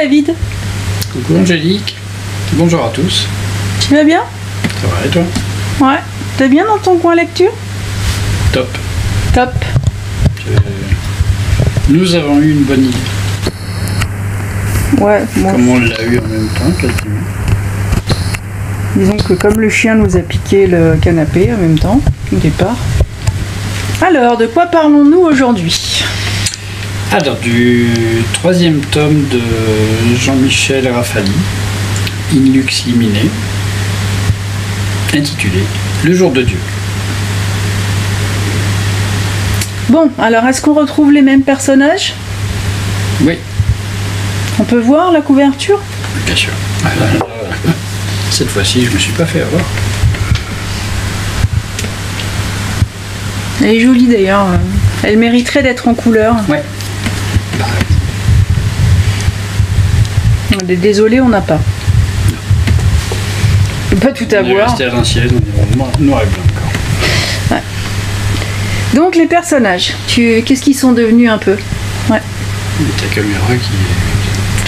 David. Coucou Angélique. Bonjour à tous. Tu vas bien? Ça va et toi? Ouais. T'es bien dans ton coin lecture? Top. Top. Nous avons eu une bonne idée. Ouais, moi. Comme on l'a eu en même temps, quasiment. Disons que comme le chien nous a piqué le canapé en même temps, au départ. Alors, de quoi parlons-nous aujourd'hui? Alors, du troisième tome de Jean-Michel Raffaly, In Lux Limine, intitulé Le jour de Dieu. Bon, alors est-ce qu'on retrouve les mêmes personnages? Oui, On peut voir la couverture? bien sûr. Cette fois-ci, je me suis pas fait avoir. Elle est jolie d'ailleurs. Elle mériterait d'être en couleur. Ouais. Désolé, on n'a pas. On peut pas tout On est avoir. resté à l'ancienne, on est noir et blanc encore. Donc les personnages, qu'est-ce qu'ils sont devenus un peu? Ouais, Ta caméra qui...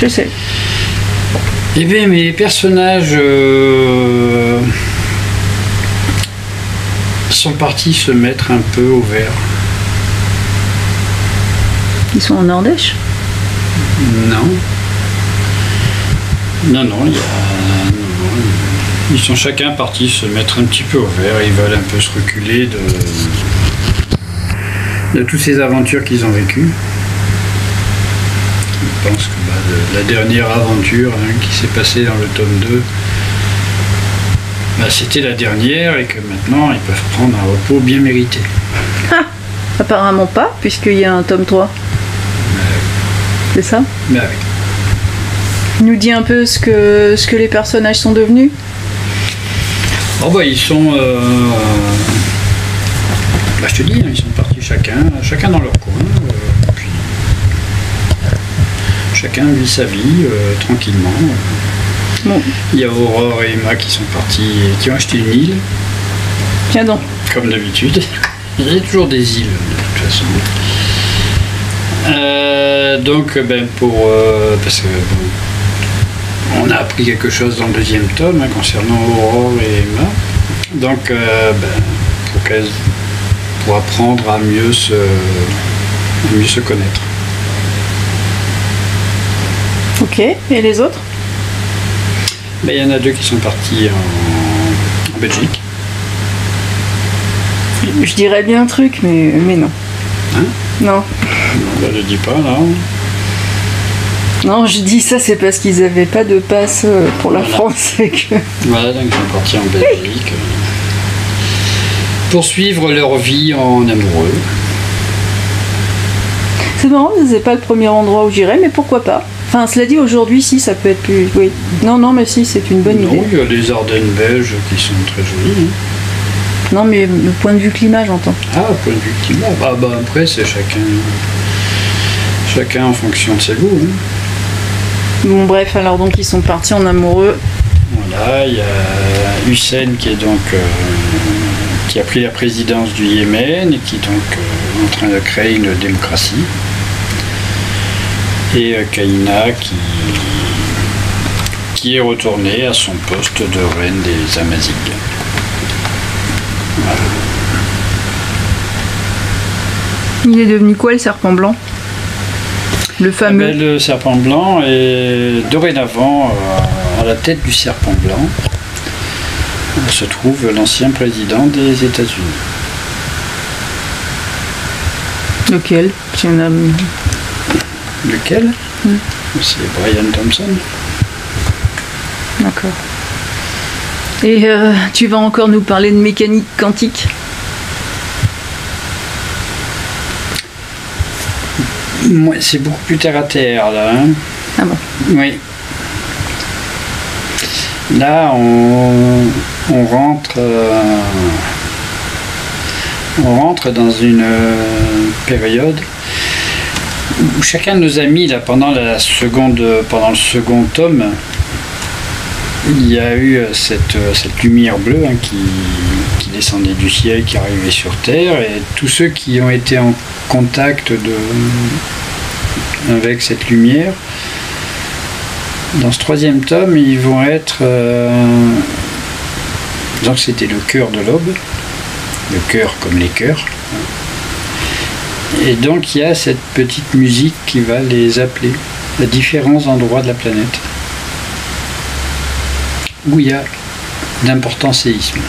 je sais. Eh bien, mes personnages sont partis se mettre un peu au vert. Ils sont en Ardèche? Non. Non, il y a... Ils sont chacun partis se mettre un petit peu au vert. Ils veulent un peu se reculer de toutes ces aventures qu'ils ont vécues. Je pense que la dernière aventure qui s'est passée dans le tome 2, c'était la dernière et que maintenant ils peuvent prendre un repos bien mérité. Ah, apparemment pas, puisqu'il y a un tome 3. C'est ça? Mais oui. Il nous dit un peu ce que les personnages sont devenus. Oh bah ils sont... je te dis, ils sont partis chacun dans leur coin. Puis chacun vit sa vie tranquillement. Bon. Il y a Aurore et Emma qui sont partis, qui ont acheté une île, Tiens donc. comme d'habitude. Il y a toujours des îles de toute façon. Parce que on a appris quelque chose dans le deuxième tome concernant Aurore et Emma. Donc pour apprendre à mieux se connaître. Ok, et les autres? Il y en a deux qui sont partis en Belgique. Je dirais bien un truc, mais non. Hein? Non. Non, ne dis pas là. Non, je dis ça, c'est parce qu'ils n'avaient pas de passe pour la France. Et que... Voilà, donc ils sont partis en Belgique. Poursuivre leur vie en amoureux. C'est marrant, c'est pas le premier endroit où j'irais, mais pourquoi pas? Enfin, cela dit, aujourd'hui, si, ça peut être plus... Oui. Non, mais si, c'est une bonne idée. Non, il y a les Ardennes belges qui sont très jolies. Non, mais le point de vue climat, j'entends. Ah, point de vue climat. Après, c'est chacun en fonction de ses goûts. Bon, bref, alors donc, ils sont partis en amoureux. Voilà, il y a Hussein qui est donc... qui a pris la présidence du Yémen et qui est donc en train de créer une démocratie. Et Kaina qui est retournée à son poste de reine des Amazighs. Voilà. Il est devenu quoi, le serpent blanc? Le fameux... Le serpent blanc est dorénavant à la tête du serpent blanc. Se trouve l'ancien président des États-Unis. Lequel? Lequel? C'est Brian Thompson. D'accord. Et tu vas encore nous parler de mécanique quantique? C'est beaucoup plus terre à terre là. Ah bon? Oui. Là, on rentre dans une période où chacun de nos amis, là, pendant le second tome, il y a eu cette lumière bleue qui descendait du ciel, qui arrivait sur Terre, et tous ceux qui ont été en contact avec cette lumière Dans ce 3e tome, ils vont être... donc c'était le cœur de l'aube, le cœur comme les cœurs. Et donc il y a cette petite musique qui va les appeler à différents endroits de la planète où il y a d'importants séismes.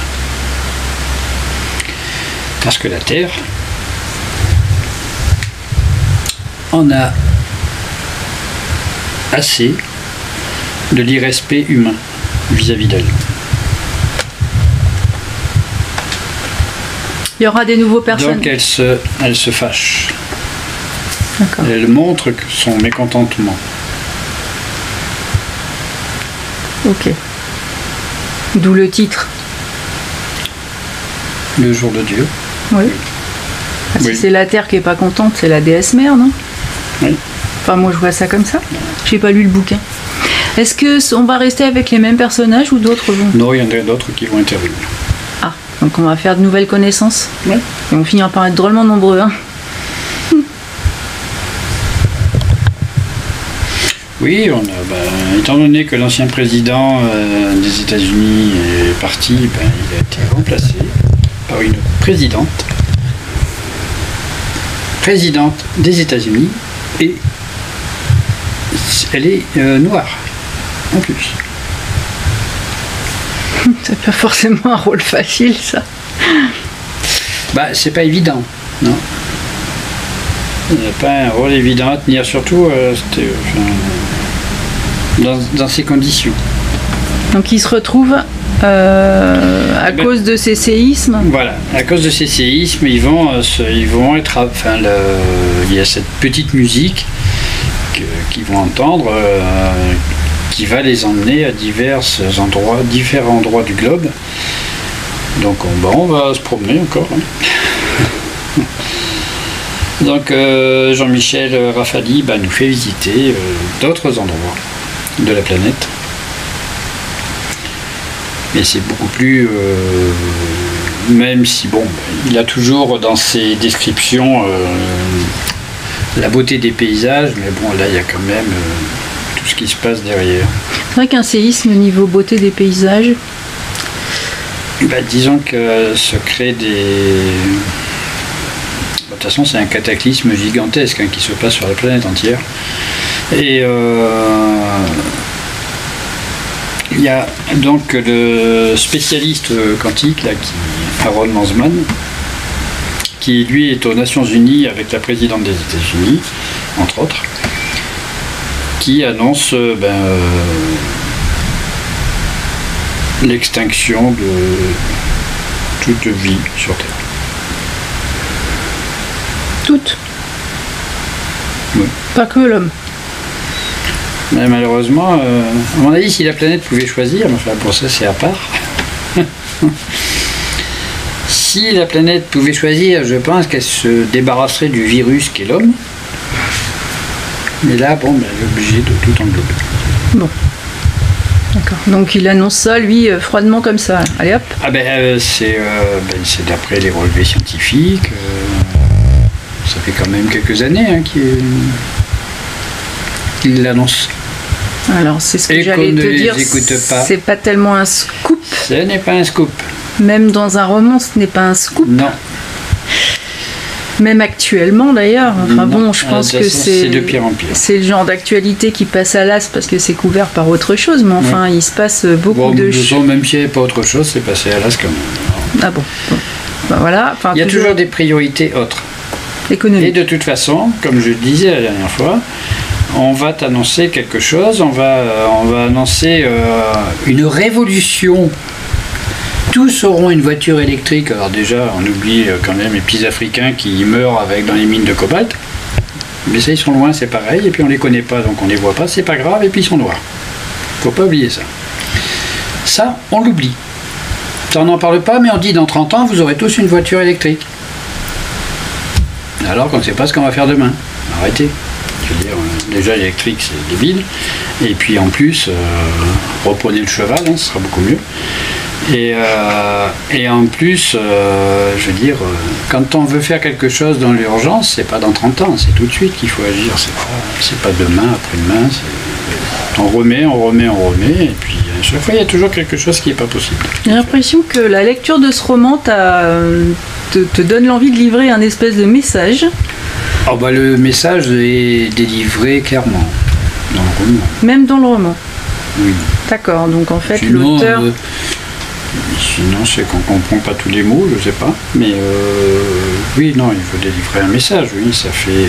Parce que la Terre en a assez de l'irrespect humain vis-à-vis d'elle. Il y aura des nouveaux personnes. Donc elle se fâche. D'accord. Elle montre son mécontentement. Ok. D'où le titre. Le jour de Dieu. Oui. Ah, si Oui. c'est la Terre qui est pas contente, c'est la déesse mère, non? Oui. Enfin, moi je vois ça comme ça. J'ai pas lu le bouquin. Est-ce que on va rester avec les mêmes personnages ou d'autres vont? Non, il y en a d'autres qui vont intervenir. Ah, donc on va faire de nouvelles connaissances. Oui. Et on finira par être drôlement nombreux. Hein. Oui, étant donné que l'ancien président des États-Unis est parti, il a été remplacé par une présidente des États-Unis, et elle est noire en plus. C'est pas forcément un rôle facile, ça. C'est pas évident, non. Il n'y a pas un rôle évident à tenir, surtout dans ces conditions. Donc ils se retrouvent à cause de ces séismes. Voilà, à cause de ces séismes, ils vont être. Il y a cette petite musique qu'ils vont entendre qui va les emmener à différents endroits du globe. Donc on va se promener encore. Hein. Donc Jean-Michel Raffaly nous fait visiter d'autres endroits de la planète. Mais c'est beaucoup plus... même si, il a toujours dans ses descriptions la beauté des paysages, mais là, il y a quand même tout ce qui se passe derrière. C'est vrai qu'un séisme au niveau beauté des paysages... disons que se crée des... De toute façon, c'est un cataclysme gigantesque qui se passe sur la planète entière. Et il y a donc le spécialiste quantique, Harold Lanzmann, qui lui est aux Nations Unies avec la présidente des États-Unis, entre autres, qui annonce l'extinction de toute vie sur Terre. Toutes. Oui. Pas que l'homme. Mais malheureusement, à mon avis, si la planète pouvait choisir, pour ça c'est à part. Si la planète pouvait choisir, je pense qu'elle se débarrasserait du virus qu'est l'homme. Mais là, elle est obligée de tout englober. Bon. D'accord. Donc il annonce ça, lui, froidement comme ça. Allez hop. C'est d'après les relevés scientifiques. Ça fait quand même quelques années qu'il l'annonce. Alors c'est ce que j'allais te dire. C'est pas tellement un scoop. Ce n'est pas un scoop. Même dans un roman, ce n'est pas un scoop. Non. Même actuellement d'ailleurs. Je pense que c'est de pire en pire. C'est le genre d'actualité qui passe à l'as parce que c'est couvert par autre chose. Mais il se passe beaucoup de choses. Même s'il n'y avait pas autre chose, c'est passé à l'as quand même. Ah bon. Voilà. Il y a toujours des priorités autres. Économique. Et de toute façon, comme je le disais la dernière fois, on va t'annoncer quelque chose, on va annoncer une révolution. Tous auront une voiture électrique. Alors déjà, on oublie quand même les petits Africains qui meurent dans les mines de cobalt. Mais ça, ils sont loin, c'est pareil. Et puis on les connaît pas, donc on les voit pas, c'est pas grave. Et puis ils sont noirs. Faut pas oublier ça. Ça, on l'oublie. Ça, on n'en parle pas, mais on dit dans 30 ans, vous aurez tous une voiture électrique. Alors qu'on ne sait pas ce qu'on va faire demain. Arrêtez. Je veux dire, déjà l'électrique c'est débile. Et puis en plus, reprenez le cheval, ce sera beaucoup mieux. Et en plus, je veux dire, quand on veut faire quelque chose dans l'urgence, c'est pas dans 30 ans, c'est tout de suite qu'il faut agir. C'est pas demain, après-demain. On remet, et puis à chaque fois il y a toujours quelque chose qui n'est pas possible. J'ai l'impression que la lecture de ce roman te donne l'envie de livrer un espèce de message. Oh bah, le message est délivré clairement dans le roman. Même dans le roman. Oui. D'accord, donc en fait Sinon, l'auteur... sinon c'est qu'on ne comprend pas tous les mots, je sais pas. Mais oui, non, il faut délivrer un message, oui, ça fait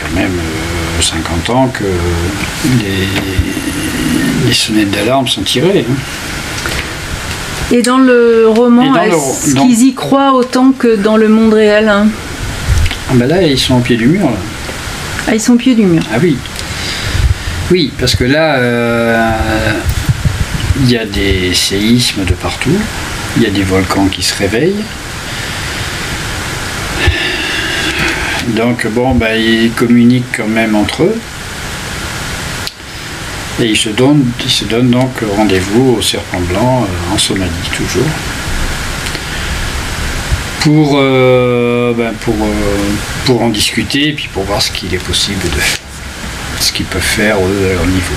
quand même 50 ans que les sonnettes d'alarme sont tirées. Hein. Et dans le roman, est-ce qu'ils y croient autant que dans le monde réel, hein? Ah ben là, ils sont au pied du mur. Là. Ah, ils sont au pied du mur. Ah oui. Oui, parce que là, il y a des séismes de partout, il y a des volcans qui se réveillent. Donc bon, bah, ils communiquent quand même entre eux. Et ils se donnent donc rendez-vous au Serpent Blanc, en Somalie toujours. Pour en discuter et puis pour voir ce qu'il est possible de faire. Ce qu'ils peuvent faire eux à leur niveau.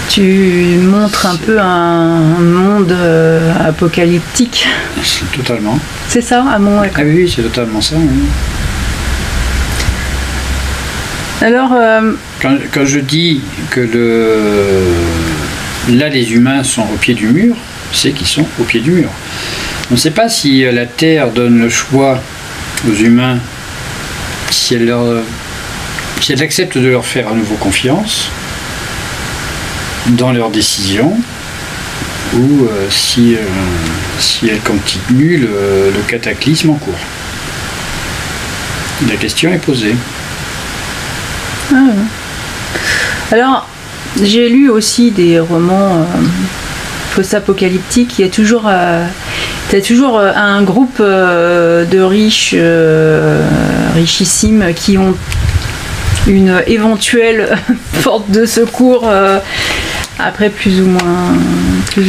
Tu montres un peu un monde apocalyptique. Totalement. C'est ça, un monde. Ah oui, c'est totalement ça. Oui. Alors, quand je dis que là les humains sont au pied du mur, c'est qu'ils sont au pied du mur. On ne sait pas si la Terre donne le choix aux humains, si elle accepte de leur faire à nouveau confiance dans leurs décisions, ou si elle continue le cataclysme en cours. La question est posée. Alors, j'ai lu aussi des romans post-apocalyptiques. Il y a toujours un groupe de riches, richissimes, qui ont une éventuelle porte de secours après plus ou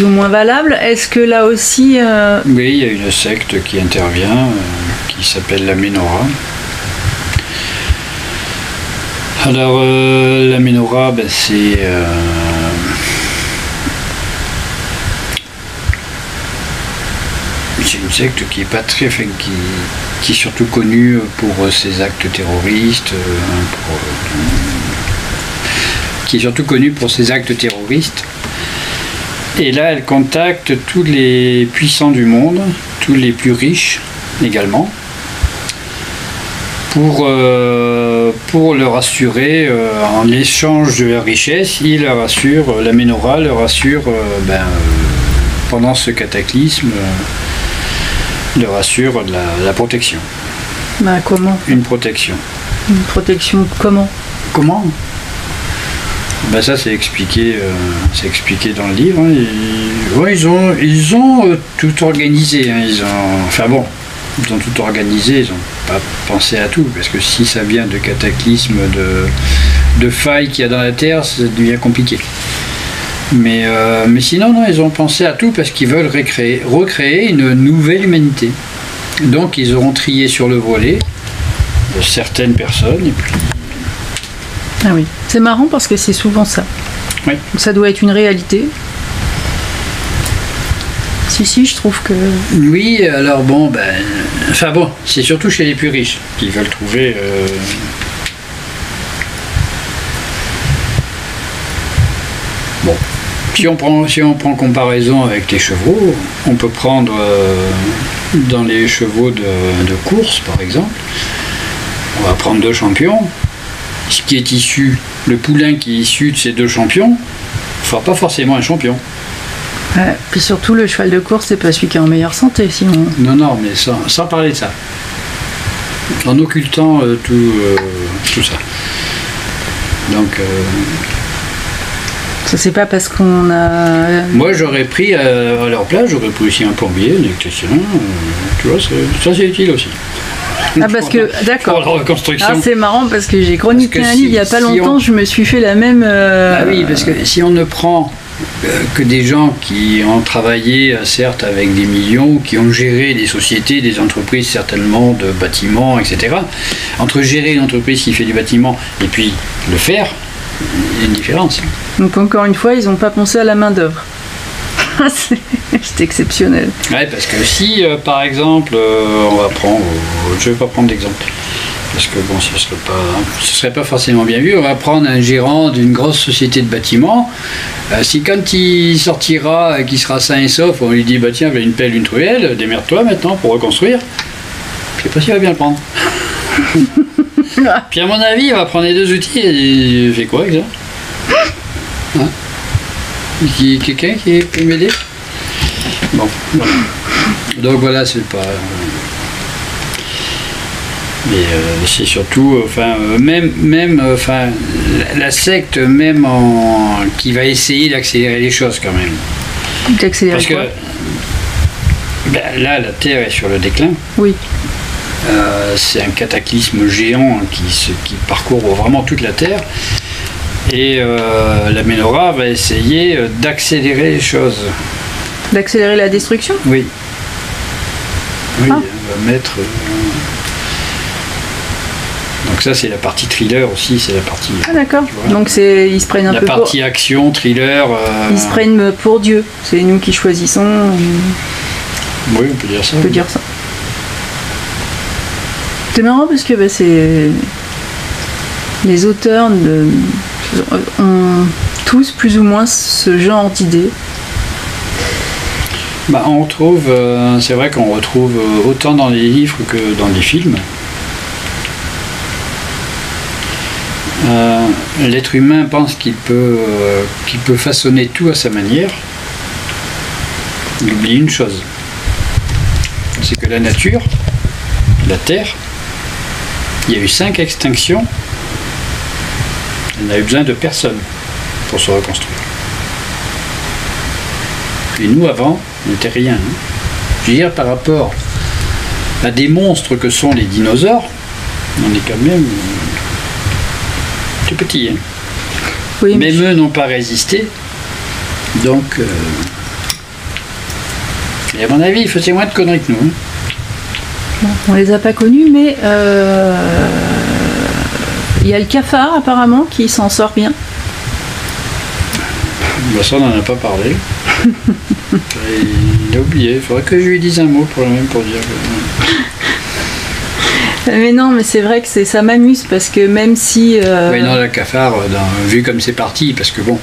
moins valable. Est-ce que là aussi... Oui, il y a une secte qui intervient, qui s'appelle la Menorah. Alors, la Menorah, ben, c'est une secte qui est pas très, qui est surtout connue pour ses actes terroristes, Et là, elle contacte tous les puissants du monde, tous les plus riches également, pour leur assurer, en échange de leur richesse, la Menorah leur assure, pendant ce cataclysme, leur assure la protection. Bah, comment ? Une protection. Une protection comment ? Comment ? Ben ça c'est expliqué dans le livre. Hein. Ils ont tout organisé. Hein. Ils ont tout organisé. Ils n'ont pas pensé à tout, parce que si ça vient de cataclysmes, de failles qu'il y a dans la Terre, ça devient compliqué. Mais sinon, non, ils ont pensé à tout parce qu'ils veulent recréer une nouvelle humanité. Donc ils auront trié sur le volet certaines personnes et puis... Ah oui, c'est marrant parce que c'est souvent ça. Oui. Ça doit être une réalité. Si, je trouve que... Oui, alors bon, c'est surtout chez les plus riches qui veulent trouver... Bon, si on prend comparaison avec les chevaux, on peut prendre dans les chevaux de course, par exemple, on va prendre 2 champions. Ce qui est issu, le poulain qui est issu de ces 2 champions, ne fera pas forcément un champion. Ouais, puis surtout, le cheval de course, c'est pas celui qui est en meilleure santé, sinon. Non, mais sans parler de ça. En occultant tout ça. Donc... Ça, c'est pas parce qu'on a... Moi, j'aurais pris, à leur place, j'aurais pris aussi un plombier, un électricien. Tu vois, ça c'est utile aussi. Ah, parce que, d'accord. Pour la reconstruction. Ah, c'est marrant parce que j'ai chroniqué un livre il n'y a pas longtemps, je me suis fait la même... Ah oui, parce que si on ne prend que des gens qui ont travaillé, certes avec des millions, qui ont géré des sociétés, des entreprises certainement de bâtiments, etc. Entre gérer une entreprise qui fait du bâtiment et puis le faire, il y a une différence. Donc encore une fois, ils n'ont pas pensé à la main d'œuvre. C'est exceptionnel. Ouais, parce que si, par exemple, on va prendre, je ne vais pas prendre d'exemple, parce que bon, ce serait pas forcément bien vu. On va prendre un gérant d'une grosse société de bâtiments. Si quand il sortira, qu'il sera sain et sauf, on lui dit bah tiens, une pelle, une truelle, démerde-toi maintenant pour reconstruire. Je sais pas s'il va bien le prendre. Puis à mon avis, il va prendre les deux outils et il fait quoi avec ça, hein? Quelqu'un qui peut m'aider? Bon, voilà. Donc voilà, c'est pas. Mais c'est surtout, la secte même qui va essayer d'accélérer les choses quand même. D'accélérer parce quoi? Que là, la Terre est sur le déclin. Oui. C'est un cataclysme géant qui parcourt vraiment toute la Terre. Et la Menorah va essayer d'accélérer les choses. D'accélérer la destruction? Oui. Oui, Ah. elle va mettre. Donc ça c'est la partie thriller aussi, c'est la partie. Ah d'accord. Donc ils se prennent un peu la partie action, thriller. Ils se prennent pour Dieu. C'est nous qui choisissons. Oui, on peut dire ça. On peut dire ça. C'est marrant parce que c'est les auteurs ont tous plus ou moins ce genre d'idées. On retrouve, c'est vrai qu'on retrouve autant dans les livres que dans les films. L'être humain pense qu'il peut façonner tout à sa manière. Il oublie une chose, c'est que la nature, la Terre, il y a eu 5 extinctions, elle n'a eu besoin de personne pour se reconstruire. Et nous avant, on n'était rien. Hein. Je veux dire, par rapport à des monstres que sont les dinosaures, on est quand même tout petit. Hein. Oui, même eux n'ont pas résisté. Donc, et à mon avis, ils faisaient moins de conneries que nous. Hein. Bon, on les a pas connus, mais il y a le cafard apparemment qui s'en sort bien. Ça, on n'en a pas parlé. Il a oublié. Il faudrait que je lui dise un mot pour dire que... Mais non, mais c'est vrai que ça m'amuse parce que même si... Oui, non, le cafard, vu comme c'est parti, parce que bon,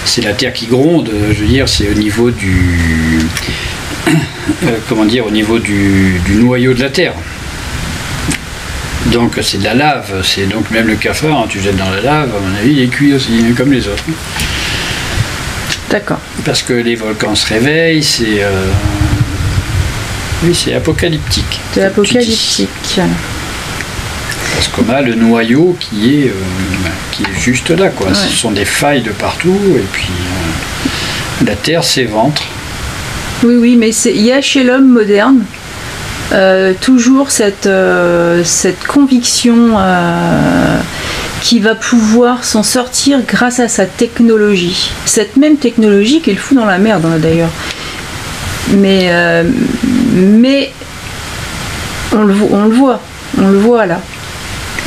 c'est la terre qui gronde, je veux dire, c'est au niveau du... au niveau du noyau de la terre. Donc c'est de la lave, c'est donc même le cafard, hein, tu jettes dans la lave, à mon avis, il est cuit aussi, hein, comme les autres. D'accord. Parce que les volcans se réveillent, c'est... Oui, c'est apocalyptique. C'est apocalyptique. Parce qu'on a le noyau qui est juste là, quoi. Ouais. Ce sont des failles de partout, et puis la terre s'éventre. Oui, mais il y a chez l'homme moderne toujours cette conviction qui va pouvoir s'en sortir grâce à sa technologie. Cette même technologie qu'il fout dans la merde, d'ailleurs. Mais on le voit là.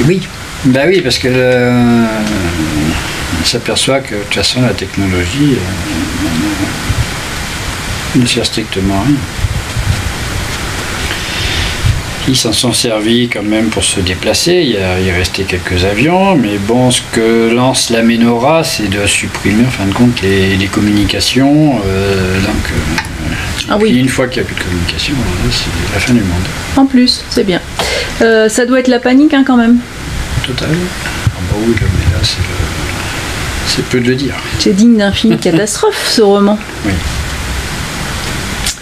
Oui, oui, parce que on s'aperçoit que de toute façon la technologie ne sert strictement à rien. Ils s'en sont servis quand même pour se déplacer, il restait quelques avions, mais bon, ce que lance la Menorah, c'est de supprimer en fin de compte les communications, oui. Une fois qu'il n'y a plus de communication, c'est la fin du monde. En plus, c'est bien. Ça doit être la panique quand même. Total. Oui, mais là, c'est peu de le dire. C'est digne d'un film catastrophe, ce roman. Oui.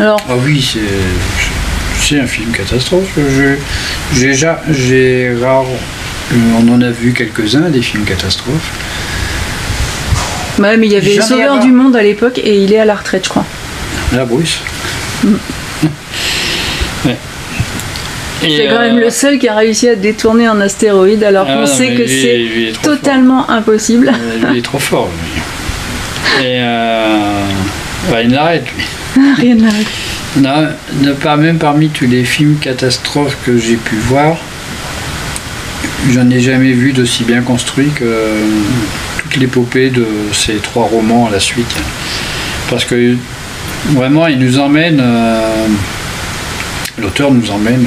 Alors. Ah oui, c'est un film catastrophe. On en a vu quelques-uns, des films catastrophes. Ouais, mais il y avait Les Sauveurs du Monde à l'époque et il est à la retraite, je crois. La Bruce. Ouais. C'est quand même le seul qui a réussi à détourner un astéroïde alors qu'on sait que c'est totalement impossible. Il est trop fort, lui. Et il l'arrête, lui. Rien n'arrête. Non, même parmi tous les films catastrophes que j'ai pu voir, j'en ai jamais vu d'aussi bien construit que toute l'épopée de ces 3 romans à la suite. Parce que vraiment, il nous emmène, l'auteur nous emmène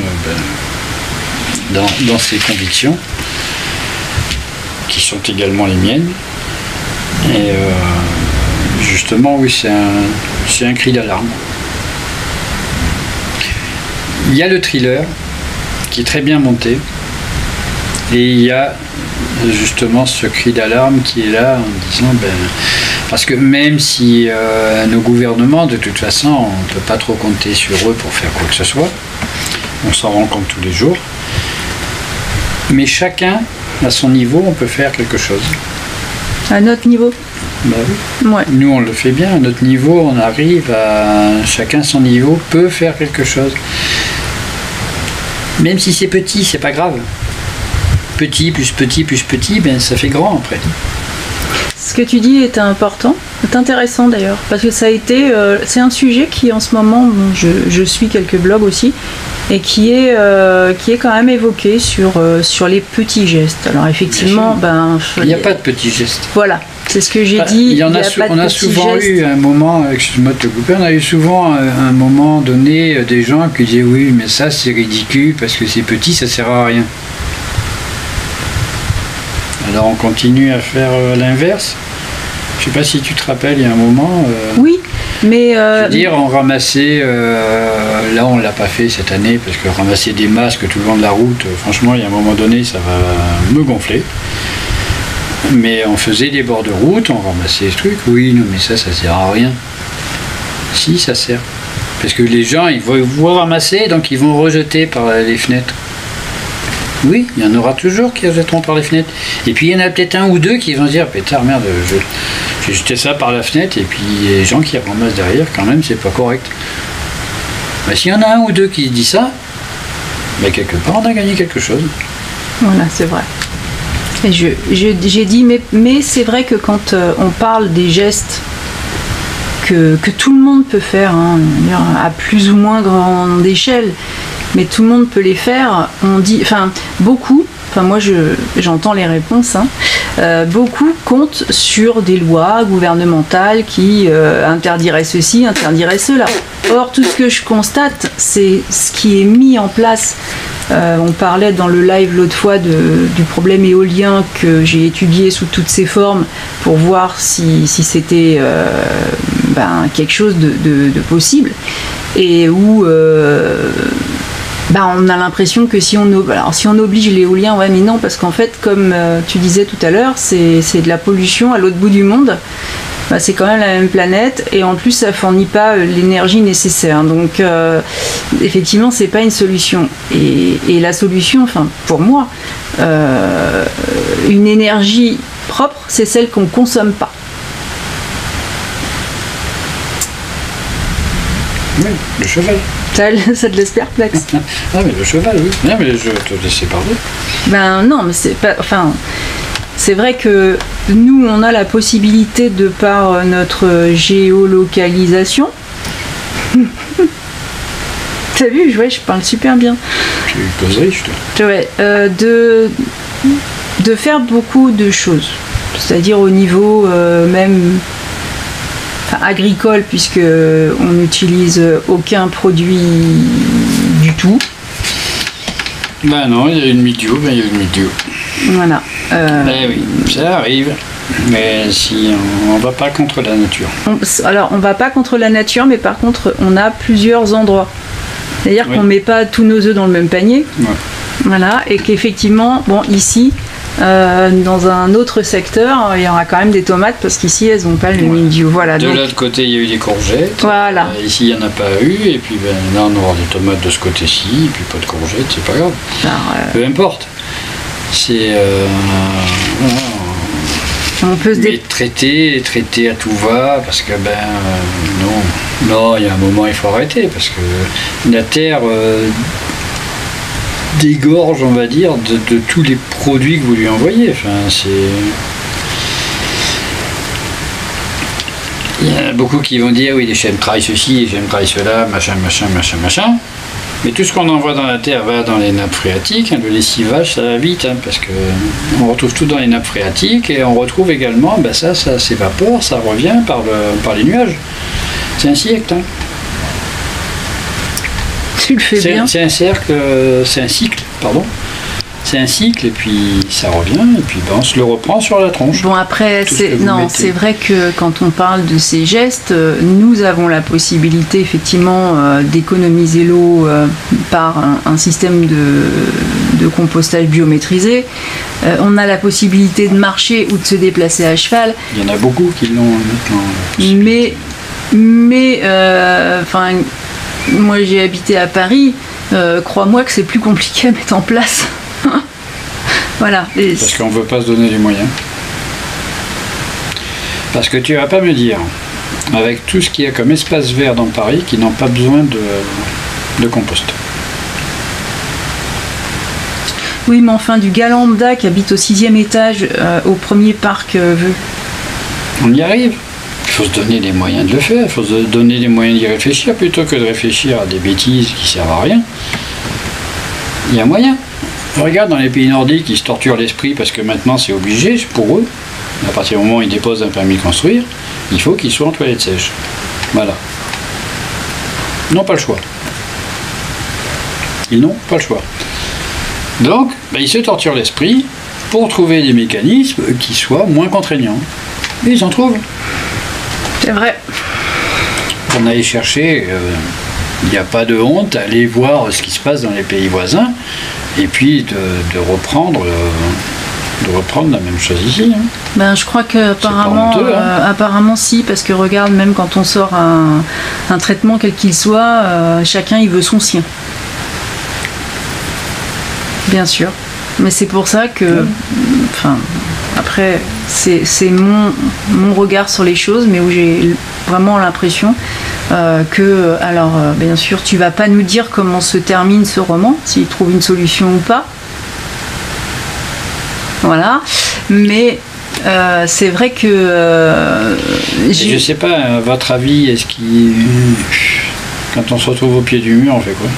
dans ses convictions, qui sont également les miennes. Et justement, oui, c'est un cri d'alarme. Il y a le thriller qui est très bien monté, et il y a justement ce cri d'alarme qui est là en disant parce que même si nos gouvernements, de toute façon, on ne peut pas trop compter sur eux pour faire quoi que ce soit, on s'en rend compte tous les jours, mais chacun à son niveau on peut faire quelque chose. À notre niveau. Bah oui. Ouais. Nous on le fait bien, à notre niveau on arrive à chacun son niveau peut faire quelque chose. Même si c'est petit, c'est pas grave. Petit plus petit plus petit, ça fait grand après. Ce que tu dis est important, est intéressant d'ailleurs, parce que ça a été, c'est un sujet qui en ce moment, je suis quelques blogs aussi, et qui est quand même évoqué sur les petits gestes. Alors effectivement, il n'y a pas de petits gestes. Voilà, c'est ce que j'ai dit. On a souvent eu un moment, excuse-moi de te couper, on a eu souvent un moment donné des gens qui disaient oui, mais ça c'est ridicule parce que c'est petit, ça sert à rien. Alors on continue à faire l'inverse. Je sais pas si tu te rappelles, il y a un moment. Oui, mais. Je veux dire, on ramassait. Là, on l'a pas fait cette année parce que ramasser des masques tout le long de la route, franchement, il y a un moment donné, ça va me gonfler. Mais on faisait des bords de route, on ramassait ce truc. Oui, non, mais ça sert à rien. Si, ça sert. Parce que les gens, ils vont ramasser, donc ils vont rejeter par les fenêtres. Oui, il y en aura toujours qui rejetteront par les fenêtres. Et puis il y en a peut-être un ou deux qui vont se dire pétard, merde, j'ai jeté ça par la fenêtre, et puis les gens qui ramassent derrière, quand même, c'est pas correct. Mais s'il y en a un ou deux qui se disent ça, quelque part on a gagné quelque chose. Voilà, c'est vrai. Et j'ai dit, mais c'est vrai que quand on parle des gestes que tout le monde peut faire, hein, à plus ou moins grande échelle, mais tout le monde peut les faire, on dit, beaucoup, moi j'entends les réponses, beaucoup comptent sur des lois gouvernementales qui interdiraient ceci, interdiraient cela. Or, tout ce que je constate, c'est ce qui est mis en place. On parlait dans le live l'autre fois du problème éolien que j'ai étudié sous toutes ses formes pour voir si c'était quelque chose de possible, et où on a l'impression que si on oblige l'éolien, ouais, mais non, parce qu'en fait, comme tu disais tout à l'heure, c'est de la pollution à l'autre bout du monde. C'est quand même la même planète, et en plus ça fournit pas l'énergie nécessaire. Donc effectivement, c'est pas une solution. Et la solution, pour moi, une énergie propre, c'est celle qu'on consomme pas. Oui, le cheval. Ça te laisse perplexe. Ah, mais le cheval, oui. Non, mais je te laissais parler. Non, mais c'est pas. C'est vrai que nous, on a la possibilité, de par notre géolocalisation. T'as vu, je parle super bien. Tu causerais, je te. Ouais, de faire beaucoup de choses. C'est-à-dire au niveau même agricole, puisque on n'utilise aucun produit du tout. Non, il y a une météo, Voilà. Oui, ça arrive. Mais si on va pas contre la nature. On va pas contre la nature, mais par contre, on a plusieurs endroits. C'est-à-dire qu'on met pas tous nos œufs dans le même panier. Ouais. Voilà, et qu'effectivement, ici, dans un autre secteur, il y aura quand même des tomates, parce qu'ici, elles n'ont pas le mildiou. Voilà. De l'autre côté, il y a eu des courgettes. Voilà. Ici, il n'y en a pas eu. Et puis là, on aura des tomates de ce côté-ci. Et puis pas de courgettes, c'est pas grave. Alors, peu importe. C'est. On peut se traiter à tout va, parce que non, il y a un moment il faut arrêter, parce que la terre dégorge, on va dire, de tous les produits que vous lui envoyez. Il y en a beaucoup qui vont dire oui, les chemtrails ceci, les chemtrails cela, machin. Mais tout ce qu'on envoie dans la terre va dans les nappes phréatiques. Le lessivage, ça va vite, parce que on retrouve tout dans les nappes phréatiques et on retrouve également, ça s'évapore, ça revient par les nuages. C'est un siècle. Tu le fais bien. C'est un cycle, pardon. C'est un cycle et puis ça revient et puis on se le reprend sur la tronche. Bon après, c'est vrai que quand on parle de ces gestes, nous avons la possibilité effectivement d'économiser l'eau par un système de compostage biométrisé. On a la possibilité de marcher ou de se déplacer à cheval. Il y en a beaucoup qui l'ont maintenant. Mais moi j'ai habité à Paris, crois-moi que c'est plus compliqué à mettre en place. Voilà. Parce qu'on ne veut pas se donner les moyens. Parce que tu ne vas pas me dire, avec tout ce qu'il y a comme espace vert dans Paris, qu'ils n'ont pas besoin de compost. Oui, mais enfin, du gars lambda qui habite au 6e étage, au premier parc Vœux. On y arrive. Il faut se donner les moyens de le faire. Il faut se donner les moyens d'y réfléchir plutôt que de réfléchir à des bêtises qui ne servent à rien. Il y a moyen. Regarde dans les pays nordiques, ils se torturent l'esprit parce que maintenant c'est obligé pour eux. À partir du moment où ils déposent un permis de construire, il faut qu'ils soient en toilette sèche. Voilà. Ils n'ont pas le choix. Ils n'ont pas le choix. Donc, ils se torturent l'esprit pour trouver des mécanismes qui soient moins contraignants. Et ils en trouvent. C'est vrai. On allait chercher, il n'y a pas de honte, à aller voir ce qui se passe dans les pays voisins. Et puis de reprendre la même chose ici. Je crois qu'apparemment, apparemment si, parce que regarde, même quand on sort un traitement quel qu'il soit, chacun il veut son sien. Bien sûr. Mais c'est pour ça que, après, c'est mon regard sur les choses, mais où j'ai vraiment l'impression que, alors bien sûr, tu vas pas nous dire comment se termine ce roman, s'il trouve une solution ou pas. Voilà. Mais c'est vrai que... je sais pas, à votre avis, est-ce qu'il... Quand on se retrouve au pied du mur, on fait quoi ?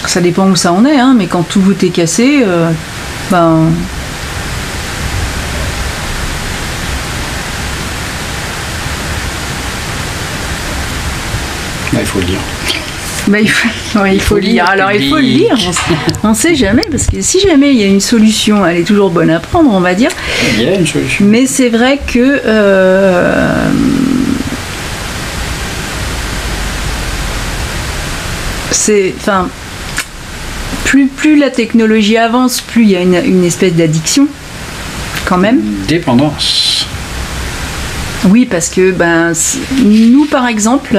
Ça dépend où ça en est, mais quand tout est cassé, il faut le lire. Il faut lire. Alors il faut le lire, on ne sait jamais, parce que si jamais il y a une solution, elle est toujours bonne à prendre, on va dire. Il y a une solution. Mais c'est vrai que... plus la technologie avance, plus il y a une espèce d'addiction, quand même. Dépendance. Oui, parce que nous, par exemple,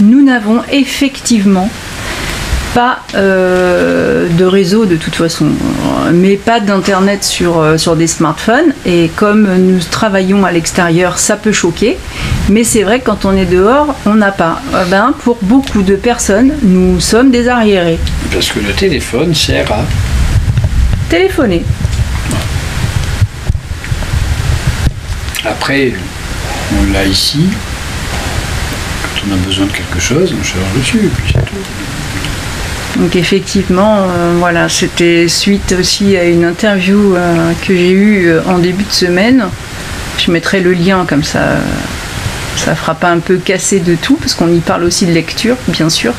nous n'avons effectivement pas de réseau de toute façon, mais pas d'internet sur des smartphones. Et comme nous travaillons à l'extérieur, ça peut choquer. Mais c'est vrai que quand on est dehors, on n'a pas. Pour beaucoup de personnes, nous sommes des arriérés. Parce que le téléphone sert à téléphoner. Après, on l'a ici. Quand on a besoin de quelque chose, on charge dessus, et puis c'est tout. Donc effectivement, c'était suite aussi à une interview que j'ai eue en début de semaine. Je mettrai le lien comme ça. Ça fera pas un peu casser de tout, parce qu'on y parle aussi de lecture, bien sûr.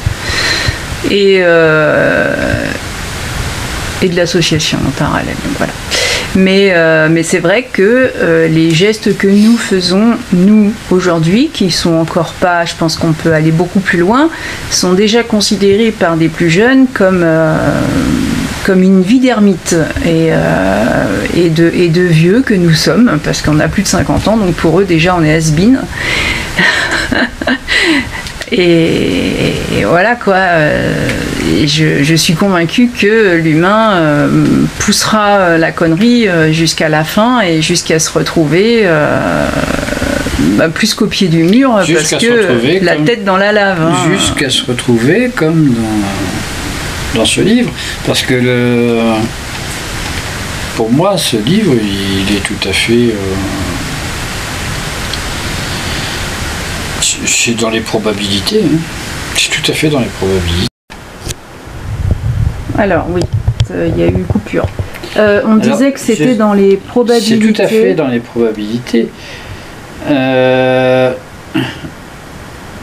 Et de l'association en parallèle. Voilà. Mais c'est vrai que les gestes que nous faisons, nous, aujourd'hui, qui sont encore pas, je pense qu'on peut aller beaucoup plus loin, sont déjà considérés par des plus jeunes comme une vie d'ermite et de vieux que nous sommes, parce qu'on a plus de 50 ans, donc pour eux, déjà, on est has-been. Et voilà quoi, je suis convaincue que l'humain poussera la connerie jusqu'à la fin et jusqu'à se retrouver plus qu'au pied du mur, parce que la tête dans la lave. Jusqu'à se retrouver comme dans ce livre, parce que pour moi, ce livre, il est tout à fait... c'est dans les probabilités. Hein. C'est tout à fait dans les probabilités. Alors, oui, il y a eu coupure. On disait que c'était dans les probabilités. C'est tout à fait dans les probabilités.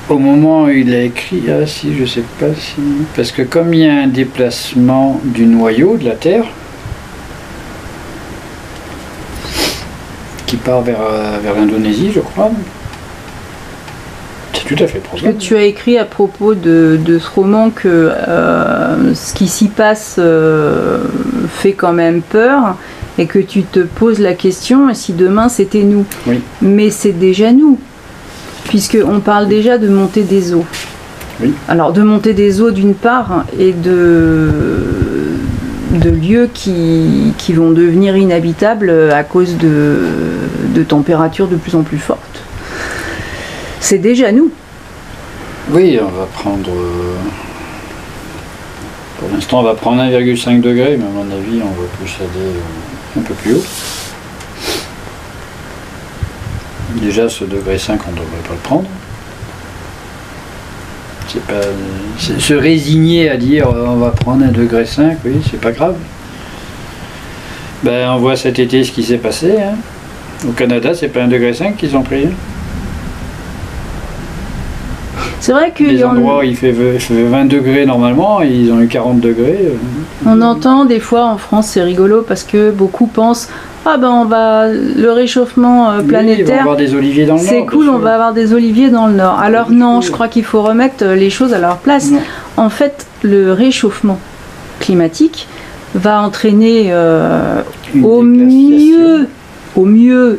Au moment où il a écrit, ah si, je sais pas si... Parce que comme il y a un déplacement du noyau de la Terre, qui part vers l'Indonésie, je crois, c'est tout à fait probable. Que tu as écrit à propos de ce roman que ce qui s'y passe fait quand même peur et que tu te poses la question si demain c'était nous. Oui. Mais c'est déjà nous, puisqu'on parle déjà de montée des eaux. Oui. Alors de montée des eaux d'une part et de lieux qui vont devenir inhabitables à cause de températures de plus en plus fortes. C'est déjà nous. Oui, on va prendre... pour l'instant, on va prendre 1,5 degré, mais à mon avis, on va plus aller un peu plus haut. Déjà, ce degré 5, on ne devrait pas le prendre. C'est pas... Se résigner à dire on va prendre 1,5 degré, oui, c'est pas grave. Ben, on voit cet été ce qui s'est passé. Hein. Au Canada, c'est pas 1,5 degré qu'ils ont pris. Hein. C'est vrai que les endroits où il fait 20 degrés normalement, ils ont eu 40 degrés. On entend des fois en France, c'est rigolo parce que beaucoup pensent ah ben on va le réchauffement planétaire. On va avoir des oliviers dans le nord. C'est cool, on va avoir des oliviers dans le nord. Alors non, je crois qu'il faut remettre les choses à leur place. Non. En fait, le réchauffement climatique va entraîner au mieux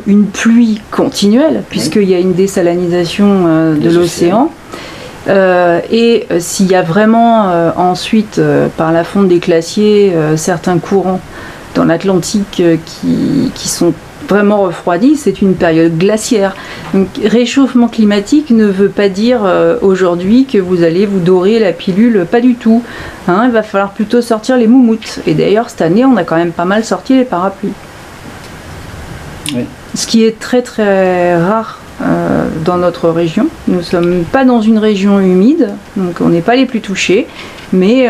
une pluie continuelle, puisqu'il y a une désalinisation de l'océan. Et s'il y a vraiment ensuite par la fonte des glaciers certains courants dans l'Atlantique qui sont vraiment refroidis, c'est une période glaciaire. Donc réchauffement climatique ne veut pas dire aujourd'hui que vous allez vous dorer la pilule, pas du tout. Hein, il va falloir plutôt sortir les moumoutes. Et d'ailleurs cette année on a quand même pas mal sorti les parapluies. Oui. Ce qui est très très rare dans notre région. Nous ne sommes pas dans une région humide, donc on n'est pas les plus touchés, mais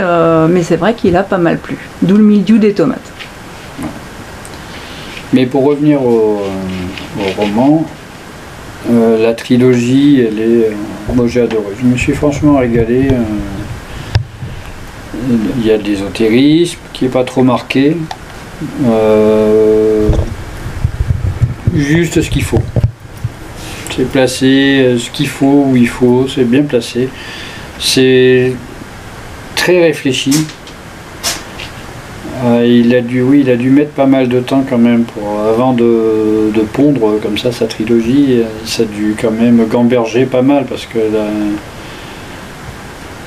c'est vrai qu'il a pas mal plu. D'où le mildiou des tomates. Mais pour revenir au roman, la trilogie, elle est... moi j'ai adoré, je me suis franchement régalé. Il y a de l'ésotérisme qui n'est pas trop marqué. Juste ce qu'il faut. C'est placé ce qu'il faut, où il faut, c'est bien placé. C'est très réfléchi. Il a dû mettre pas mal de temps quand même avant de pondre comme ça sa trilogie. Ça a dû quand même gamberger pas mal parce que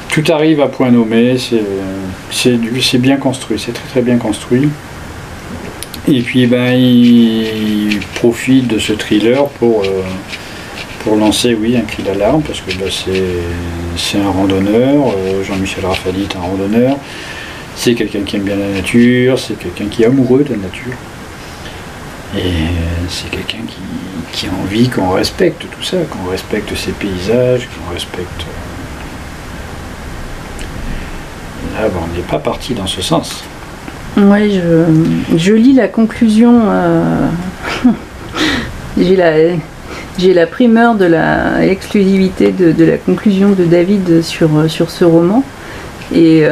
tout arrive à point nommé. C'est bien construit, c'est très très bien construit. Et puis ben, il profite de ce thriller pour lancer un cri d'alarme, parce que ben, c'est un randonneur, Jean-Michel Raffaly est un randonneur, c'est quelqu'un qui aime bien la nature, c'est quelqu'un qui est amoureux de la nature, et c'est quelqu'un qui a envie qu'on respecte tout ça, qu'on respecte ses paysages, qu'on respecte... Là, ben, on n'est pas parti dans ce sens. Oui, je lis la conclusion. J'ai la primeur de l'exclusivité de la conclusion de David sur ce roman, et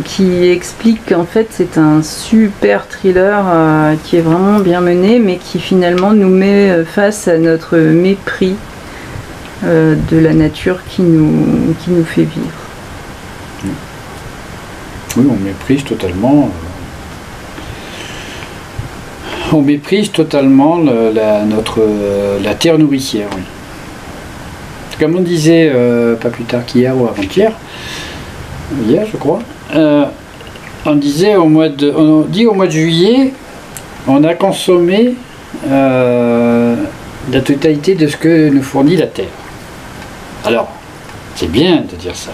qui explique qu'en fait c'est un super thriller qui est vraiment bien mené, mais qui finalement nous met face à notre mépris de la nature qui nous fait vivre. Oui, on méprise totalement. On méprise totalement la terre nourricière. Oui. Comme on disait pas plus tard qu'hier ou avant-hier, hier je crois, on disait au mois de juillet, on a consommé la totalité de ce que nous fournit la terre. Alors, c'est bien de dire ça.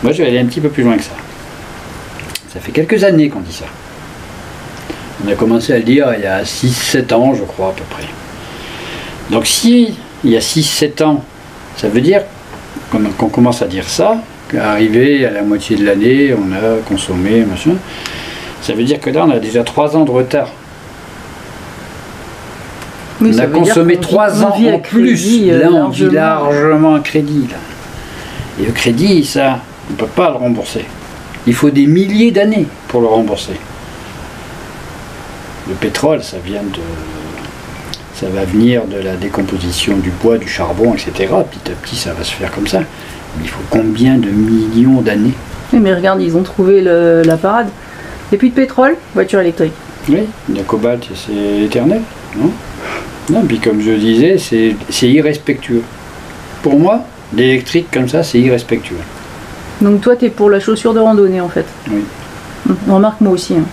Moi, je vais aller un petit peu plus loin que ça. Ça fait quelques années qu'on dit ça. On a commencé à le dire il y a 6-7 ans, je crois, à peu près. Donc si, il y a 6-7 ans, ça veut dire qu'on commence à dire ça, qu'arrivé à la moitié de l'année, on a consommé, machin, ça veut dire que là, on a déjà 3 ans de retard. Oui, on a consommé 3 ans en plus. Là, on vit largement à crédit. Là. Et le crédit, ça, on ne peut pas le rembourser. Il faut des milliers d'années pour le rembourser. Le pétrole, ça va venir de la décomposition du bois, du charbon, etc. Petit à petit, ça va se faire comme ça. Mais il faut combien de millions d'années? Oui, mais regarde, ils ont trouvé la parade. Il n'y a plus de pétrole, voiture électrique. Oui, le cobalt, c'est éternel, non? Non, puis comme je disais, c'est irrespectueux. Pour moi, l'électrique comme ça, c'est irrespectueux. Donc toi, tu es pour la chaussure de randonnée, en fait? Oui. Remarque, moi aussi. Hein.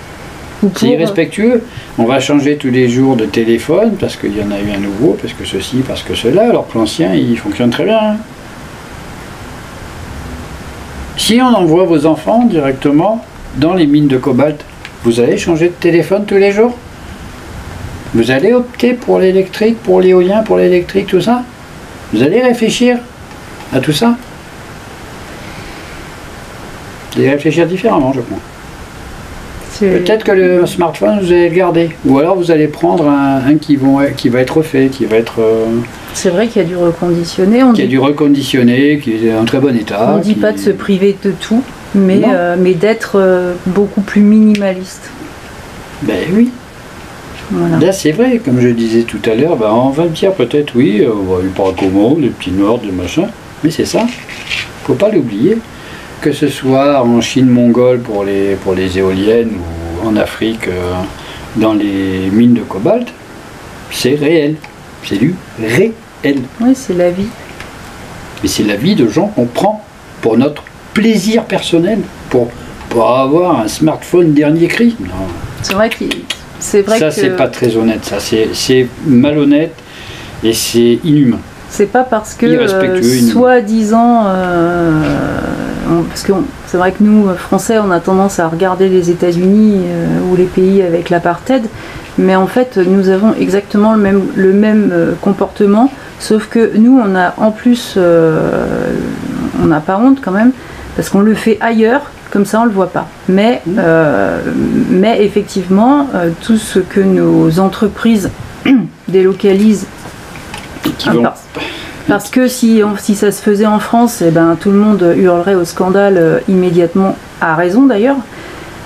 C'est irrespectueux. On va changer tous les jours de téléphone, parce qu'il y en a eu un nouveau, parce que ceci, parce que cela, alors que l'ancien, il fonctionne très bien. Hein. Si on envoie vos enfants directement dans les mines de cobalt, vous allez changer de téléphone tous les jours? Vous allez opter pour l'électrique, pour l'éolien, pour l'électrique, tout ça? Vous allez réfléchir à tout ça? Vous allez réfléchir différemment, je crois. Peut-être que le smartphone, vous allez le garder. Ou alors vous allez prendre un qui va être refait, qui va être... C'est vrai qu'il y a du reconditionné. Qui est en très bon état. On ne dit pas de se priver de tout, mais d'être beaucoup plus minimaliste. Ben oui. Voilà. Là, c'est vrai, comme je disais tout à l'heure, on va dire peut-être, oui, il parle comment, les petits noirs, les machins, mais c'est ça, faut pas l'oublier, que ce soit en Chine mongole pour les éoliennes ou en Afrique dans les mines de cobalt, c'est réel, c'est du réel. Oui, c'est la vie. Et c'est la vie de gens qu'on prend pour notre plaisir personnel, pour avoir un smartphone dernier cri. Non. C'est vrai que... Ça, c'est pas très honnête, ça, c'est malhonnête et c'est inhumain. C'est pas parce que, soi-disant, parce que c'est vrai que nous, Français, on a tendance à regarder les États-Unis ou les pays avec l'apartheid, mais en fait, nous avons exactement le même comportement, sauf que nous, on a en plus, on n'a pas honte quand même, parce qu'on le fait ailleurs. Comme ça, on ne le voit pas. Mais effectivement, tout ce que nos entreprises délocalisent, parce que si ça se faisait en France, tout le monde hurlerait au scandale immédiatement, à raison d'ailleurs,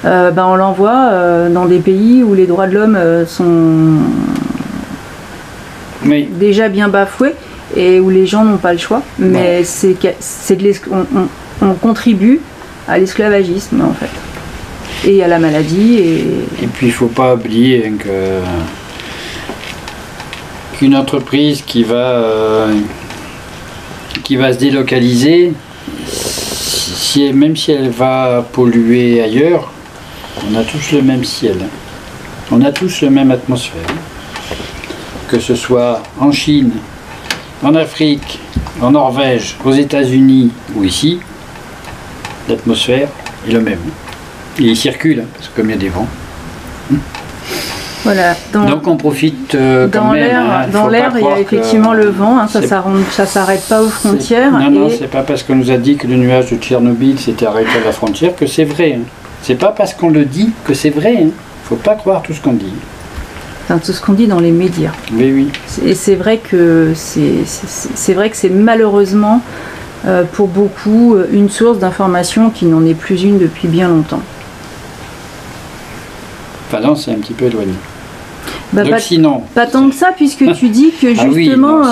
on l'envoie dans des pays où les droits de l'homme sont déjà bien bafoués et où les gens n'ont pas le choix. Mais on contribue à l'esclavagisme en fait et à la maladie et puis il faut pas oublier qu'une entreprise qui va se délocaliser, même si elle va polluer ailleurs, on a tous le même ciel, on a tous la même atmosphère, que ce soit en Chine, en Afrique, en Norvège, aux États-Unis ou ici. L'atmosphère est le même. Et il circule, parce que comme il y a des vents. Voilà. Donc on profite quand même. Dans l'air, il y a effectivement le vent, ça s'arrête pas aux frontières. Non, c'est pas parce qu'on nous a dit que le nuage de Tchernobyl s'était arrêté à la frontière que c'est vrai. Hein. C'est pas parce qu'on le dit que c'est vrai. Hein. Faut pas croire tout ce qu'on dit. Enfin, tout ce qu'on dit dans les médias. Oui. Et c'est vrai que c'est malheureusement... pour beaucoup, une source d'information qui n'en est plus une depuis bien longtemps. Enfin non, c'est un petit peu éloigné. Pas tant que ça, puisque tu dis que justement,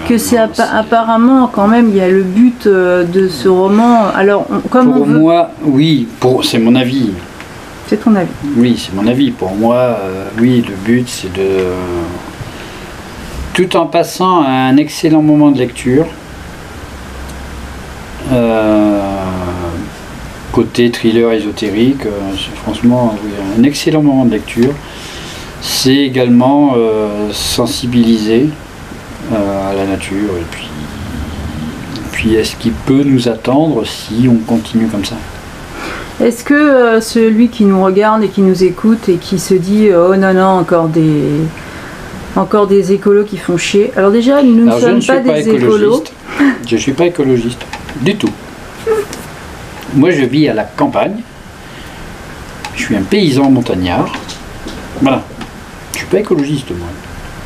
que c'est apparemment quand même, il y a le but de ce roman. Alors, pour moi, oui, c'est mon avis. C'est ton avis. Oui, c'est mon avis. Pour moi, oui, le but, c'est de... Tout en passant à un excellent moment de lecture, côté thriller ésotérique, franchement, oui, un excellent moment de lecture. C'est également sensibiliser à la nature et puis est-ce qu'il peut nous attendre si on continue comme ça? Est-ce que celui qui nous regarde et qui nous écoute et qui se dit oh non non encore des écolos qui font chier. Alors déjà nous ne sommes pas des écolos. Je ne suis pas écologiste du tout. Moi je vis à la campagne. Je suis un paysan montagnard. Voilà. Je suis pas écologiste moi.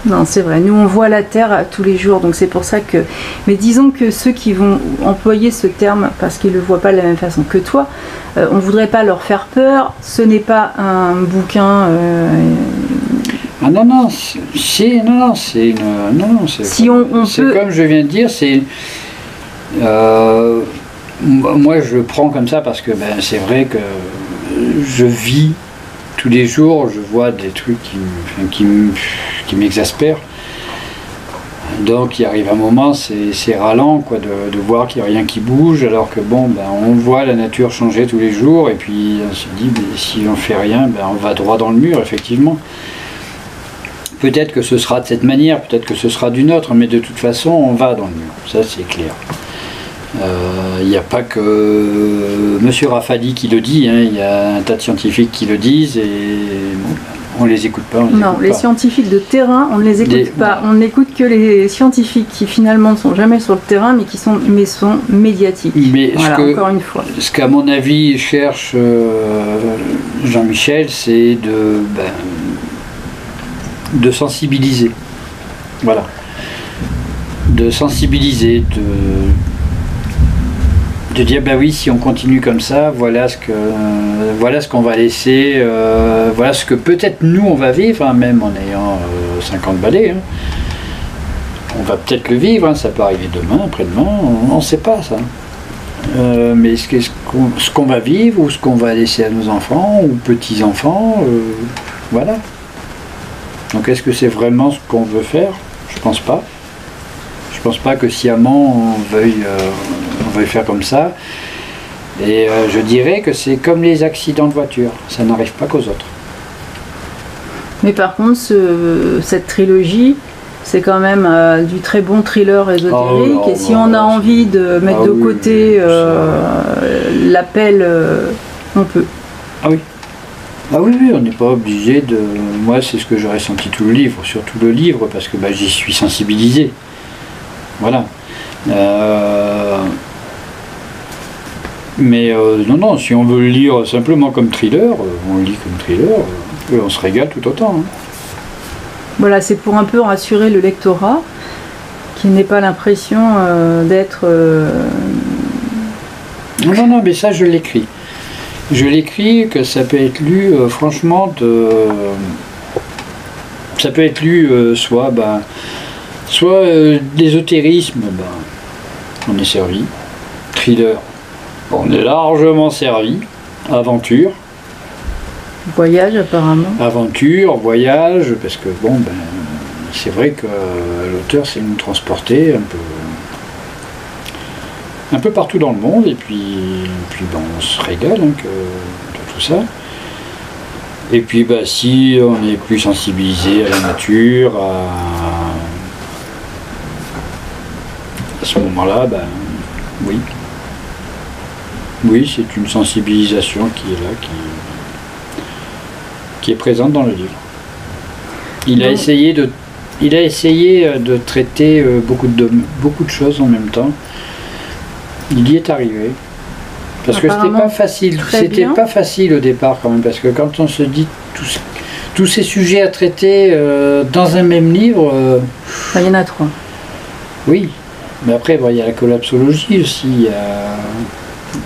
Non, c'est vrai. Nous, on voit la terre tous les jours, donc c'est pour ça que... Mais disons que ceux qui vont employer ce terme, parce qu'ils ne le voient pas de la même façon que toi, on ne voudrait pas leur faire peur. Ce n'est pas un bouquin... Ah non, non, c'est une... Non, c'est si on peut... comme je viens de dire, c'est... moi, je le prends comme ça parce que ben, c'est vrai que je vis... Tous les jours, je vois des trucs qui m'exaspèrent. Donc, il arrive un moment, c'est ralent quoi, de voir qu'il n'y a rien qui bouge, alors que bon, ben, on voit la nature changer tous les jours, et puis on se dit, ben, si on ne fait rien, ben, on va droit dans le mur, effectivement. Peut-être que ce sera de cette manière, peut-être que ce sera d'une autre, mais de toute façon, on va dans le mur, ça c'est clair. Il n'y a pas que Monsieur Rafali qui le dit, hein, il y a un tas de scientifiques qui le disent et on ne les écoute pas. Non, les scientifiques de terrain, on ne les écoute pas. On n'écoute que les scientifiques qui finalement ne sont jamais sur le terrain mais qui sont médiatiques. Mais voilà, encore une fois. Ce qu'à mon avis cherche Jean-Michel, c'est de sensibiliser. Voilà. De sensibiliser, de dire bah oui, si on continue comme ça, voilà ce qu'on va laisser, voilà ce que peut-être nous on va vivre, hein, même en ayant 50 balais, hein. On va peut-être le vivre, hein, ça peut arriver demain, après-demain, on ne sait pas ça. Mais ce qu'on va vivre ou ce qu'on va laisser à nos enfants ou petits-enfants, voilà. Donc est-ce que c'est vraiment ce qu'on veut faire? Je pense pas. Je pense pas que sciemment on veuille faire comme ça. Et je dirais que c'est comme les accidents de voiture, ça n'arrive pas qu'aux autres. Mais par contre, cette trilogie, c'est quand même du très bon thriller ésotérique. Et si on a envie de mettre de côté l'appel, on peut. Ah oui. Ah oui, on n'est pas obligé de... Moi, c'est ce que j'aurais senti tout le livre, surtout le livre, parce que j'y suis sensibilisé. Voilà. Mais non, si on veut le lire simplement comme thriller, on le lit comme thriller, et on se régale tout autant. Hein. Voilà, c'est pour un peu rassurer le lectorat, qui n'ait pas l'impression d'être... Non, mais ça je l'écris. Je l'écris que ça peut être lu, franchement, ça peut être lu soit d'ésotérisme, on est servi, thriller, on est largement servi, aventure. Voyage apparemment. Aventure, voyage, parce que bon, c'est vrai que l'auteur sait nous transporter un peu partout dans le monde, et puis on se régale hein, de tout ça. Et puis si on est plus sensibilisé à la nature, à ce moment-là, oui, c'est une sensibilisation qui est là, qui est présente dans le livre. Il a essayé de traiter beaucoup de choses en même temps. Il y est arrivé. Parce que c'était pas facile. C'était pas facile au départ quand même, parce que quand on se dit tous ces sujets à traiter dans un même livre... il y en a 3. Oui, mais après il y a la collapsologie aussi.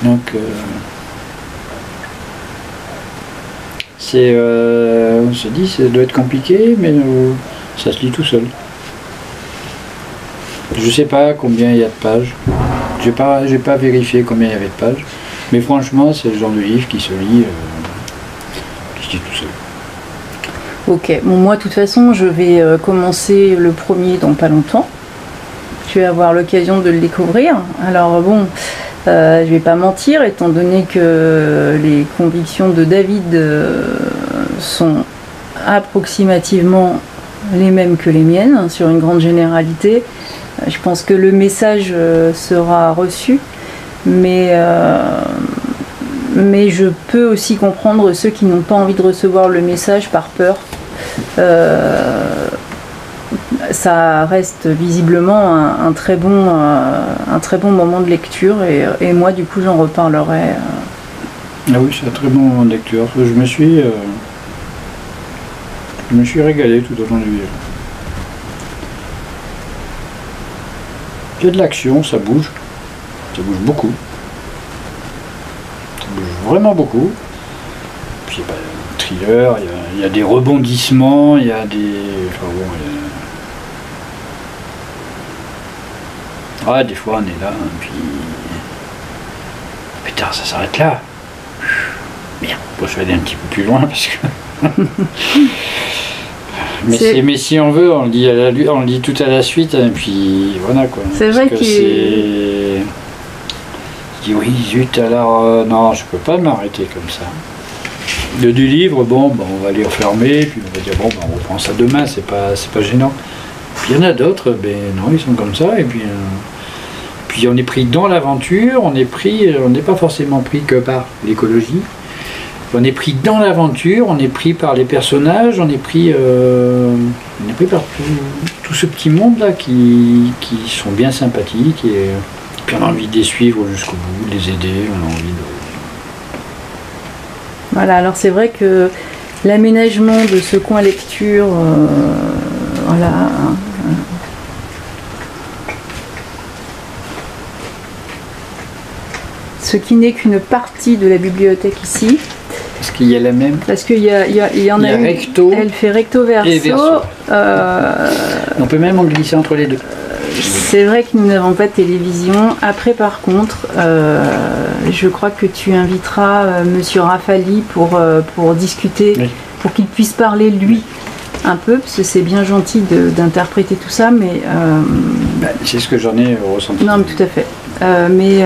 Donc on se dit ça doit être compliqué, mais ça se lit tout seul. Je sais pas combien il y a de pages. J'ai pas vérifié combien il y avait de pages. Mais franchement, c'est le genre de livre qui se lit tout seul. Ok, bon, moi de toute façon, je vais commencer le premier dans pas longtemps. Je vais avoir l'occasion de le découvrir. Alors bon, je vais pas mentir, étant donné que les convictions de David sont approximativement les mêmes que les miennes, sur une grande généralité. Je pense que le message sera reçu, mais mais je peux aussi comprendre ceux qui n'ont pas envie de recevoir le message par peur. Ça reste visiblement un très bon moment de lecture et moi du coup j'en reparlerai. Ah oui, c'est un très bon moment de lecture. Je me suis régalé tout au long du livre. Il y a de l'action, ça bouge beaucoup. Ça bouge vraiment beaucoup. Puis thriller, il y a des rebondissements, il y a des... Enfin bon, des fois on est là, puis... Putain, ça s'arrête là. Merde, je vais aller un petit peu plus loin parce que... mais si on veut, on le dit tout à la suite, et puis voilà quoi. C'est vrai que je dis oui, zut, alors non, je peux pas m'arrêter comme ça. Du livre, bon, on va les refermer, puis on va dire bon, on reprend ça demain, c'est pas gênant. Puis il y en a d'autres, non, ils sont comme ça, et puis on est pris dans l'aventure, on n'est pas forcément pris que par l'écologie. On est pris dans l'aventure, on est pris par les personnages, on est pris par tout ce petit monde là qui sont bien sympathiques et puis on a envie de les suivre jusqu'au bout, de les aider, on a envie de... Voilà, alors c'est vrai que l'aménagement de ce coin lecture, voilà. Ce qui n'est qu'une partie de la bibliothèque ici. Parce qu'il y a la même. Parce qu'il y en a une. Recto. Elle fait recto verso. Et verso. On peut même en glisser entre les deux. C'est vrai que nous n'avons pas de télévision. Après, par contre, je crois que tu inviteras Monsieur Rafali pour discuter, oui. Pour qu'il puisse parler lui un peu, parce que c'est bien gentil d'interpréter tout ça, mais... c'est ce que j'en ai ressenti. Non, mais tout à fait. Mais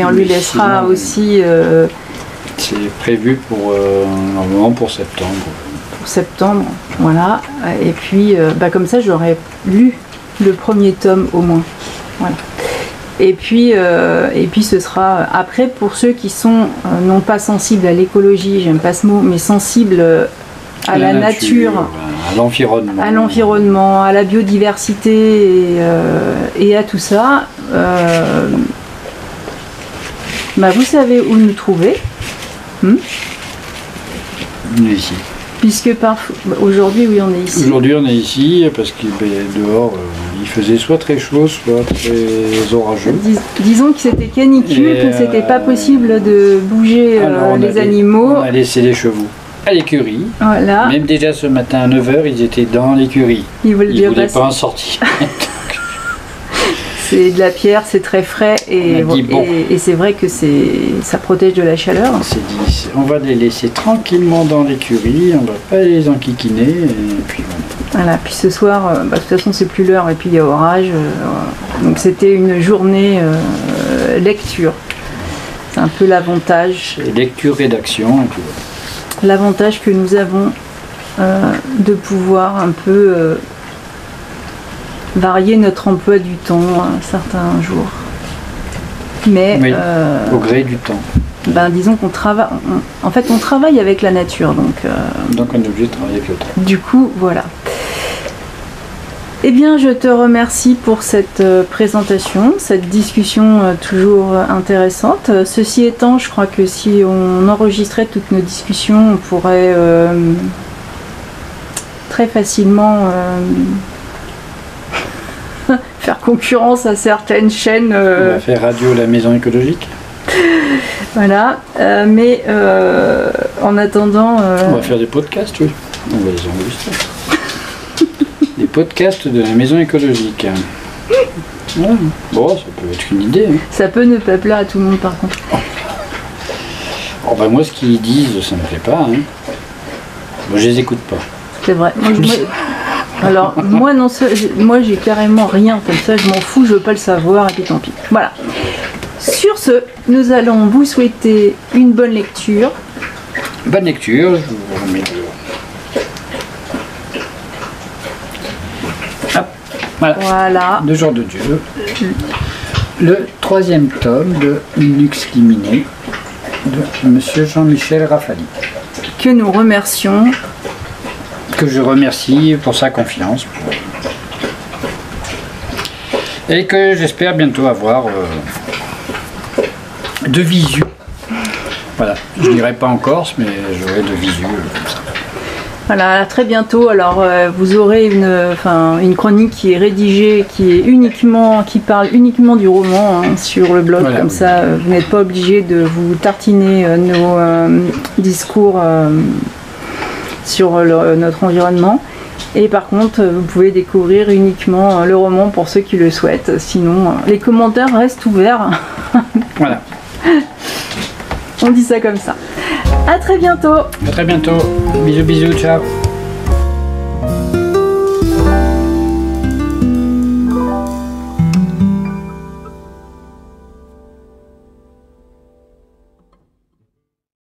on lui laissera sinon, aussi... c'est prévu pour normalement pour septembre. Pour septembre, voilà. Et puis, comme ça, j'aurais lu le premier tome au moins. Voilà. Et puis ce sera après pour ceux qui sont non pas sensibles à l'écologie, j'aime pas ce mot, mais sensibles à la nature, à l'environnement, à la biodiversité et à tout ça. Vous savez où nous trouver. Ici. Puisque aujourd'hui, oui, on est ici. Aujourd'hui, on est ici parce que dehors, il faisait soit très chaud, soit très orageux. Disons que c'était canicule, que c'était pas possible de bouger les animaux. On a laissé les chevaux à l'écurie. Voilà. Même déjà ce matin à 9h, ils étaient dans l'écurie. Ils voulaient pas en sortir. C'est de la pierre, c'est très frais et c'est vrai que ça protège de la chaleur. On va les laisser tranquillement dans l'écurie, on va pas les enquiquiner et puis voilà. Puis ce soir, de toute façon c'est plus l'heure et puis il y a orage. Donc c'était une journée lecture. C'est un peu l'avantage. Lecture, rédaction et puis voilà. L'avantage que nous avons de pouvoir un peu varier notre emploi du temps certains jours. Mais oui, au gré du temps. Disons qu'on travaille. En fait, on travaille avec la nature, donc on est obligé de travailler avec le temps. Du coup, voilà. Eh bien, je te remercie pour cette présentation, cette discussion toujours intéressante. Ceci étant, je crois que si on enregistrait toutes nos discussions, on pourrait très facilement faire concurrence à certaines chaînes. On va faire Radio La Maison Écologique. Voilà, mais en attendant... On va faire des podcasts, oui. On va les enregistrer. Des podcasts de La Maison Écologique. Ouais. Bon, ça peut être une idée. Hein. Ça peut ne pas plaire à tout le monde, par contre. Moi, ce qu'ils disent, ça me plaît pas. Hein. Moi, je les écoute pas. C'est vrai. Moi, j'ai carrément rien comme ça, je m'en fous, je veux pas le savoir, et puis tant pis. Voilà. Sur ce, nous allons vous souhaiter une bonne lecture. Bonne lecture, je vous remets Voilà. Deux jours de Dieu. Le 3e tome de Lux Liminé. de Monsieur Jean-Michel Rafali. Que nous remercions. Que je remercie pour sa confiance. Et que j'espère bientôt avoir de visu. Voilà, je n'irai pas en Corse, mais j'aurai de visu comme ça. Voilà, à très bientôt. Alors, vous aurez une chronique qui est rédigée, qui parle uniquement du roman sur le blog. Voilà, comme ça, vous n'êtes pas obligé de vous tartiner nos discours sur notre environnement. Et par contre, vous pouvez découvrir uniquement le roman pour ceux qui le souhaitent. Sinon, les commentaires restent ouverts. Voilà. On dit ça comme ça. À très bientôt. À très bientôt. Bisous, bisous, ciao.